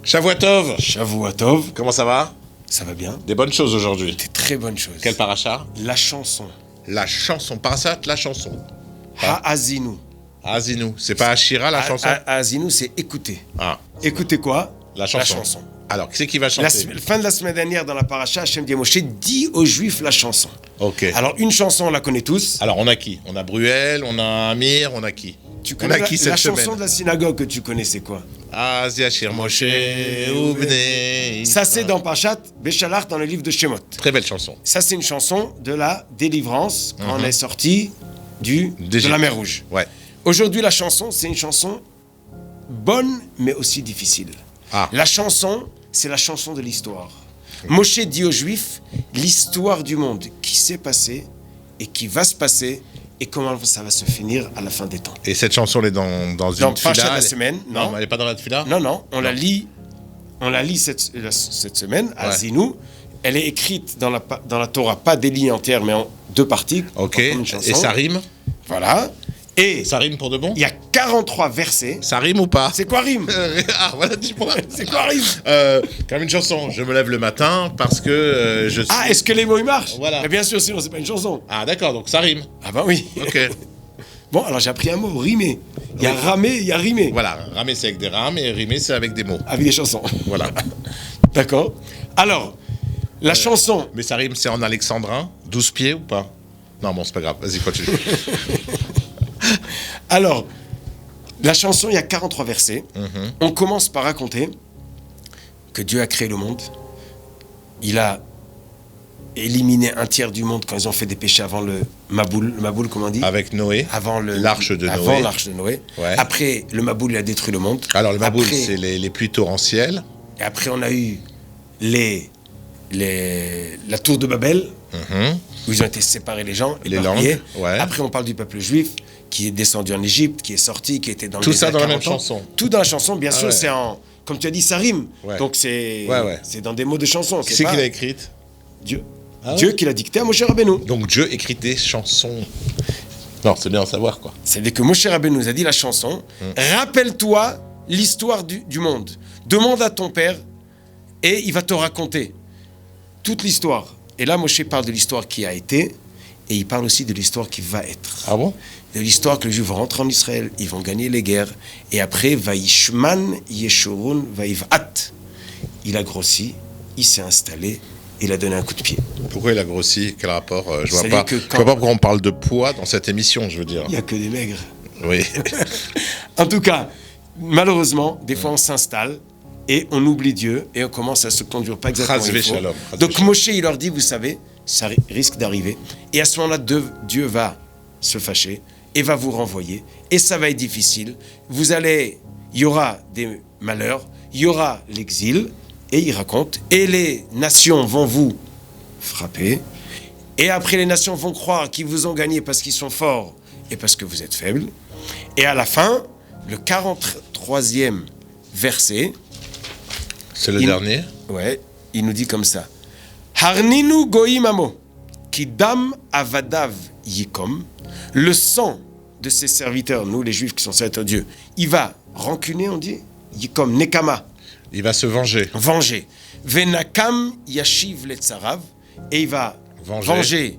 Shavuot Tov. Shavuot Tov. Comment ça va? Ça va bien. Des bonnes choses aujourd'hui. Des très bonnes choses. Quel paracha? La chanson. La chanson. Parashat, la chanson. Ha'azinu. Ha'azinu. C'est pas Ashira la chanson? Ha'azinu, c'est écouter. Ah. Écoutez quoi? La chanson. Alors, qui c'est qui va chanter? Fin de la semaine dernière, dans la paracha, Hachem dit à Moshe, dis aux Juifs la chanson. Ok. Alors, une chanson, on la connaît tous. Alors, on a qui? On a Bruel, on a Amir, on a qui? Tu connais on a qui cette la chanson semaine? de la synagogue que tu connais, c'est quoi? Ziachir Moshe Ubnei. Ça, c'est dans Parashat Beshalach, dans le livre de Shemot. Très belle chanson. Ça, c'est une chanson de la délivrance quand on est sorti de la mer Rouge. Ouais. Aujourd'hui, la chanson, c'est une chanson bonne, mais aussi difficile. Ah. La chanson, c'est la chanson de l'histoire. Moshe dit aux Juifs l'histoire du monde qui s'est passée et qui va se passer et comment ça va se finir à la fin des temps. Et cette chanson, elle est dans une Parashat tefila, de la semaine, non. Elle n'est pas dans la tefila? Non, on la lit cette semaine à Zinou. Elle est écrite dans la Torah, pas des lignes entières, mais en deux parties. Ok, et ça rime? Voilà. Et ça rime pour de bon? Il y a 43 versets. Ça rime ou pas? C'est quoi rime? Ah, voilà, dis-moi. C'est quoi rime? Comme une chanson. Je me lève le matin parce que je suis... Ah, est-ce que les mots ils marchent? Voilà. Mais bien sûr, sinon c'est pas une chanson. Ah, d'accord, donc ça rime. Ah bah oui. Ok. Bon, alors j'ai appris un mot, rimer. Il y a ramé, il y a rimé. Voilà, ramer c'est avec des rames et rimer c'est avec des mots. Avec des chansons. Voilà. D'accord. Alors, la chanson... Mais ça rime, c'est en alexandrin, 12 pieds ou pas? Non, bon, c'est pas grave, vas-y, continue. Alors, la chanson, il y a 43 versets. Mm-hmm. On commence par raconter que Dieu a créé le monde. Il a éliminé un tiers du monde quand ils ont fait des péchés avant le Maboul. Le Maboul, comment on dit? Avec Noé. Avant l'arche de Noé. Avant l'arche de Noé. Ouais. Après, le Maboul, il a détruit le monde. Alors, le Maboul, Après, c'est les pluies torrentielles. Et après, on a eu la tour de Babel, où ils ont été séparés les gens, les épargnés. langues. Ouais. Après, on parle du peuple juif qui est descendu en Égypte, qui est sorti, qui était dans le Tout ça désert dans la même 40 ans. chanson. Tout dans la chanson, bien sûr, ouais. c'est en... Comme tu as dit, ça rime. Ouais. Donc, c'est dans des mots de chanson. Qui c'est qui l'a écrite? Dieu. Ah ouais. Dieu qui l'a dicté à Moshe Rabbeinu. Donc Dieu écrit des chansons. Non, c'est bien à savoir, quoi. C'est-à-dire que Moshe Rabbeinu nous a dit la chanson. Rappelle-toi l'histoire du monde. Demande à ton père et il va te raconter toute l'histoire. Et là, Moshe parle de l'histoire qui a été et il parle aussi de l'histoire qui va être. Ah bon? De l'histoire que les Juifs vont rentrer en Israël, ils vont gagner les guerres. Et après, Vaishman, Yeshurun, Vaivhat. Il a grossi, il s'est installé, il a donné un coup de pied. Pourquoi il a grossi? Quel rapport? Je vois C'est-à-dire pas. que Je vois pas pourquoi on parle de poids dans cette émission, je veux dire. Il n'y a que des maigres. Oui. En tout cas, malheureusement, des fois on s'installe et on oublie Dieu et on commence à se conduire pas exactement comme il faut. Shalom. Donc Moshe, il leur dit, vous savez, ça risque d'arriver. Et à ce moment-là, Dieu va se fâcher et va vous renvoyer. Et ça va être difficile. Il y aura des malheurs, il y aura l'exil. Et il raconte, et les nations vont vous frapper. Et après, les nations vont croire qu'ils vous ont gagné parce qu'ils sont forts et parce que vous êtes faibles. Et à la fin, le 43e verset... C'est le dernier? Ouais, il nous dit comme ça. Harninu goïm amo, kidam avadav yikom. Le sang de ses serviteurs, nous les Juifs qui sont serviteurs de Dieu, il va rancuner, on dit, yikom, nekama. Il va se venger. Venger. Venakam yashiv letzarav. Et il va venger.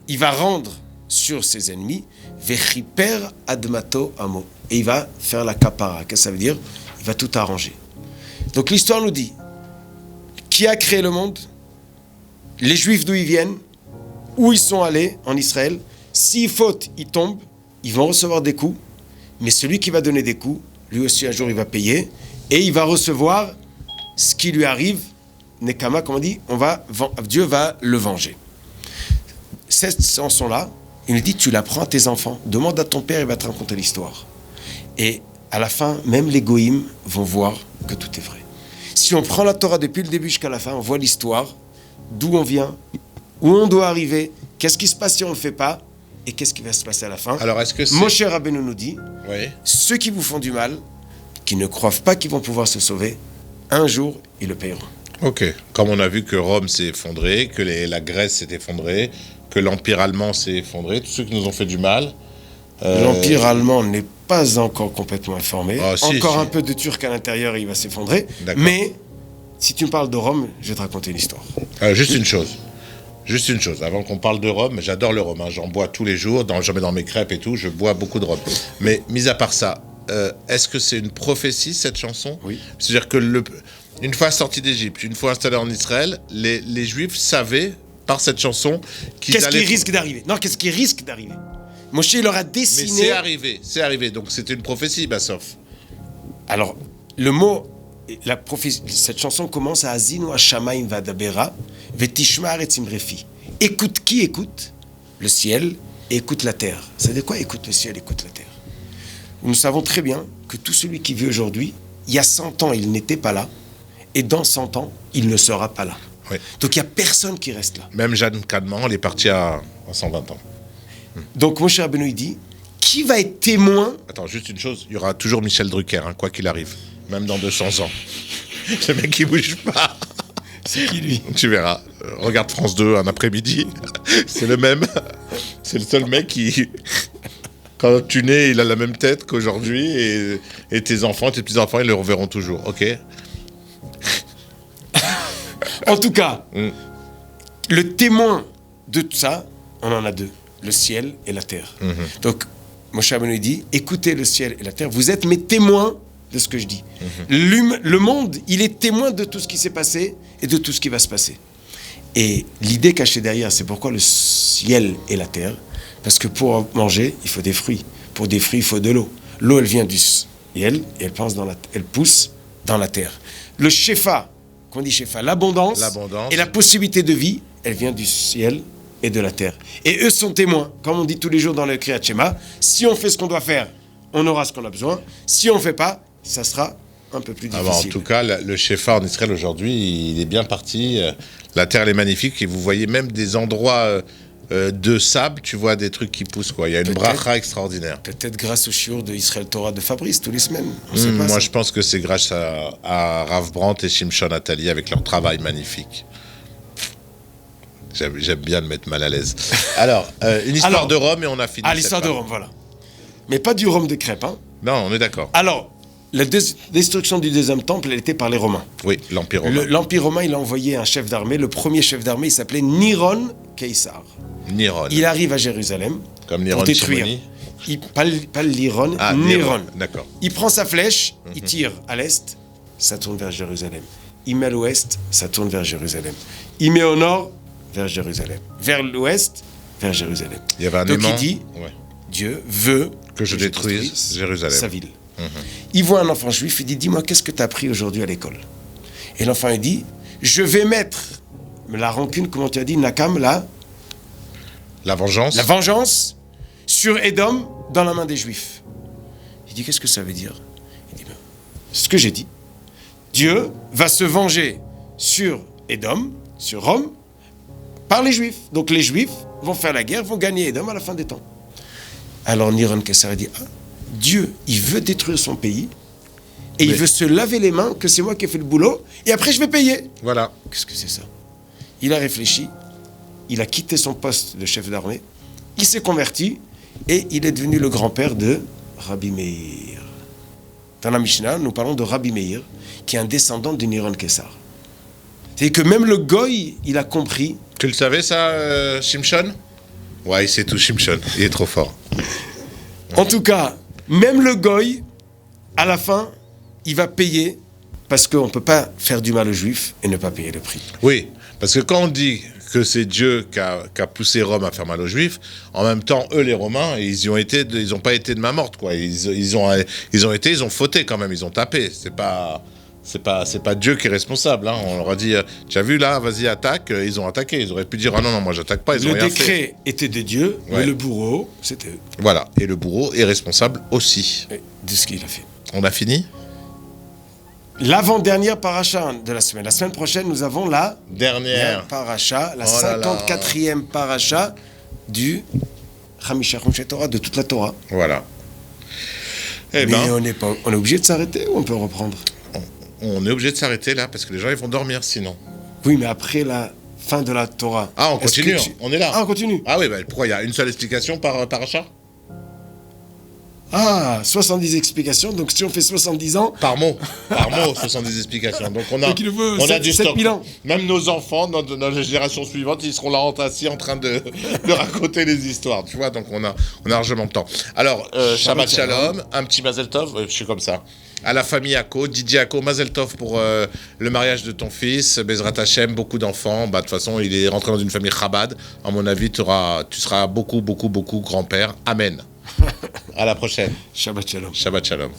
Il va rendre sur ses ennemis. Vechiper admato amo. Et il va faire la kapara. Qu'est-ce que ça veut dire? Il va tout arranger. Donc l'histoire nous dit qui a créé le monde, les Juifs d'où ils viennent, où ils sont allés en Israël. S'ils fautent, ils tombent. Ils vont recevoir des coups. Mais celui qui va donner des coups, lui aussi un jour il va payer. Et il va recevoir ce qui lui arrive, Nekama, comme on dit, Dieu va le venger. Cette chanson-là, il nous dit, tu l'apprends à tes enfants, demande à ton père, il va te raconter l'histoire. Et à la fin, même les goïms vont voir que tout est vrai. Si on prend la Torah depuis le début jusqu'à la fin, on voit l'histoire, d'où on vient, où on doit arriver, qu'est-ce qui se passe si on ne le fait pas, et qu'est-ce qui va se passer à la fin. Alors, est-ce que c'est... Moshe Rabbeinu nous dit, oui. Ceux qui vous font du mal, qui ne croient pas qu'ils vont pouvoir se sauver, un jour, ils le payeront. Ok. Comme on a vu que Rome s'est effondrée, que la Grèce s'est effondrée, que l'Empire allemand s'est effondré, tous ceux qui nous ont fait du mal, L'Empire allemand n'est pas encore complètement informé. Si, encore si. un peu de Turc à l'intérieur, il va s'effondrer. D'accord. Mais si tu me parles de Rome, je vais te raconter une histoire. Juste une chose. Juste une chose, avant qu'on parle de rhum, j'adore le rhum, hein. J'en bois tous les jours, j'en mets dans mes crêpes et tout, je bois beaucoup de rhum. Mais mis à part ça, est-ce que c'est une prophétie cette chanson? Oui. C'est-à-dire que une fois sortis d'Égypte, une fois installés en Israël, les Juifs savaient par cette chanson qu'ils Qu'est-ce allaient... qui risque d'arriver? Non, qu'est-ce qui risque d'arriver? Moshe, il leur a Mais dessiné... c'est arrivé, donc c'était une prophétie, Bassof. Alors, le mot, cette chanson commence à Azinu Hashamayim Vadabera, Vetishma Aretzim Refi. Écoute qui écoute? Le ciel et écoute la terre. Ça veut dire quoi? Écoute le ciel, écoute la terre. Nous savons très bien que tout celui qui vit aujourd'hui, il y a 100 ans, il n'était pas là, et dans 100 ans, il ne sera pas là. Oui. Donc il n'y a personne qui reste là. Même Jeanne Cadman, elle est partie à 120 ans. Donc Moshe Rabbeinu il dit, qui va être témoin? Attends, juste une chose, il y aura toujours Michel Drucker, hein, quoi qu'il arrive, même dans 200 ans. Ce mec qui bouge pas. C'est qui lui? Tu verras. Regarde France 2 un après-midi. C'est le même. C'est le seul mec qui, quand tu nais, il a la même tête qu'aujourd'hui et tes enfants, tes petits-enfants, ils le reverront toujours. Ok? En tout cas, le témoin de tout ça, on en a deux, le ciel et la terre. Donc, Moshe Rabbeinu dit, écoutez le ciel et la terre, vous êtes mes témoins de ce que je dis. Le monde, il est témoin de tout ce qui s'est passé et de tout ce qui va se passer. Et l'idée cachée derrière, c'est pourquoi le ciel et la terre, parce que pour manger, il faut des fruits. Pour des fruits, il faut de l'eau. L'eau, elle vient du ciel et elle pousse dans la terre. Le shefa, qu'on dit shefa, l'abondance et la possibilité de vie, elle vient du ciel et de la terre. Et eux sont témoins, comme on dit tous les jours dans le Kriyat Shema, si on fait ce qu'on doit faire, on aura ce qu'on a besoin. Si on ne fait pas, ça sera un peu plus difficile. En tout cas, le shefa en Israël aujourd'hui, il est bien parti. La terre, elle est magnifique et vous voyez même des endroits de sable, tu vois des trucs qui poussent, quoi. Il y a une bracha extraordinaire. Peut-être grâce au shiur de Israël Torah de Fabrice, tous les semaines. On sait pas moi, ça. je pense que c'est grâce à Rav Brandt et Shimshon Atali avec leur travail magnifique. J'aime bien le mettre mal à l'aise. Alors, une histoire de Rome et on a fini. L'histoire de Rome, voilà. Mais pas du Rome de crêpes, hein. Non, on est d'accord. Alors, la destruction du deuxième temple, elle était par les Romains. Oui, l'Empire romain. L'Empire romain, il a envoyé un chef d'armée. Le premier chef d'armée, il s'appelait Niron Caesar. Niron. Il arrive à Jérusalem Comme Niron pour détruire. Pas le Liron, Niron. D'accord. Il prend sa flèche, il tire à l'est, ça tourne vers Jérusalem. Il met à l'ouest, ça tourne vers Jérusalem. Il met au nord, vers Jérusalem. Vers l'ouest, vers Jérusalem. Il y avait un Donc aimant. il dit, Dieu veut que je détruise Jérusalem. Sa ville. Il voit un enfant juif, il dit, dis-moi, qu'est-ce que tu as appris aujourd'hui à l'école? Et l'enfant, il dit, je vais mettre la rancune, comment tu as dit, Nakam, la vengeance. La vengeance sur Édom dans la main des Juifs. Il dit, qu'est-ce que ça veut dire? Il dit, ce que j'ai dit. Dieu va se venger sur Édom, sur Rome, par les Juifs. Donc les Juifs vont faire la guerre, vont gagner Édom à la fin des temps. Alors Niron Caesar dit, Dieu, il veut détruire son pays, et il veut se laver les mains, que c'est moi qui ai fait le boulot, et après je vais payer. Voilà. Qu'est-ce que c'est ça? Il a réfléchi, il a quitté son poste de chef d'armée, il s'est converti, et il est devenu le grand-père de Rabbi Meir. Dans la Mishnah, nous parlons de Rabbi Meir, qui est un descendant de Niron Caesar. C'est que même le Goy, il a compris. Tu le savais ça, Shimshon? Ouais, il sait tout, Shimshon. Il est trop fort. En tout cas, même le Goy, à la fin, il va payer, parce qu'on ne peut pas faire du mal aux Juifs et ne pas payer le prix. Oui, parce que quand on dit que c'est Dieu qui a poussé Rome à faire mal aux Juifs, en même temps, eux, les Romains, ils n'ont pas été de main morte, quoi. Ils ont fauté quand même, ils ont tapé. C'est pas Dieu qui est responsable. Hein. On leur a dit, tu as vu là, vas-y, attaque. Ils ont attaqué. Ils auraient pu dire, ah non, moi j'attaque pas. Ils ont rien fait. Le décret était de Dieu, mais le bourreau, c'était eux. Voilà. Et le bourreau est responsable aussi. De ce qu'il a fait. On a fini? L'avant-dernière paracha de la semaine. La semaine prochaine, nous avons la dernière paracha, la 54e paracha du Chamisha Chumshe Torah, de toute la Torah. Voilà. Mais on est obligé de s'arrêter ou on peut reprendre? On est obligé de s'arrêter là parce que les gens ils vont dormir sinon. Oui, mais après la fin de la Torah. Ah, on continue, on est là. Ah, on continue. Ah oui, pourquoi il y a une seule explication par paracha? Ah, 70 explications, donc si on fait 70 ans... Par mot, 70 explications. Donc on a, donc il veut on a du stock. 7000 ans. Même nos enfants, dans la génération suivante, ils seront là assis en train de raconter les histoires, tu vois, donc on a largement de temps. Alors, Shabbat Shalom, un petit Mazel Tov, je suis comme ça. À la famille Ako, Didier Ako, Mazel Tov pour le mariage de ton fils, Bezrat Hashem, beaucoup d'enfants. De toute façon, il est rentré dans une famille Chabad. À mon avis, tu seras beaucoup grand-père. Amen. À la prochaine. Shabbat Shalom. Shabbat Shalom.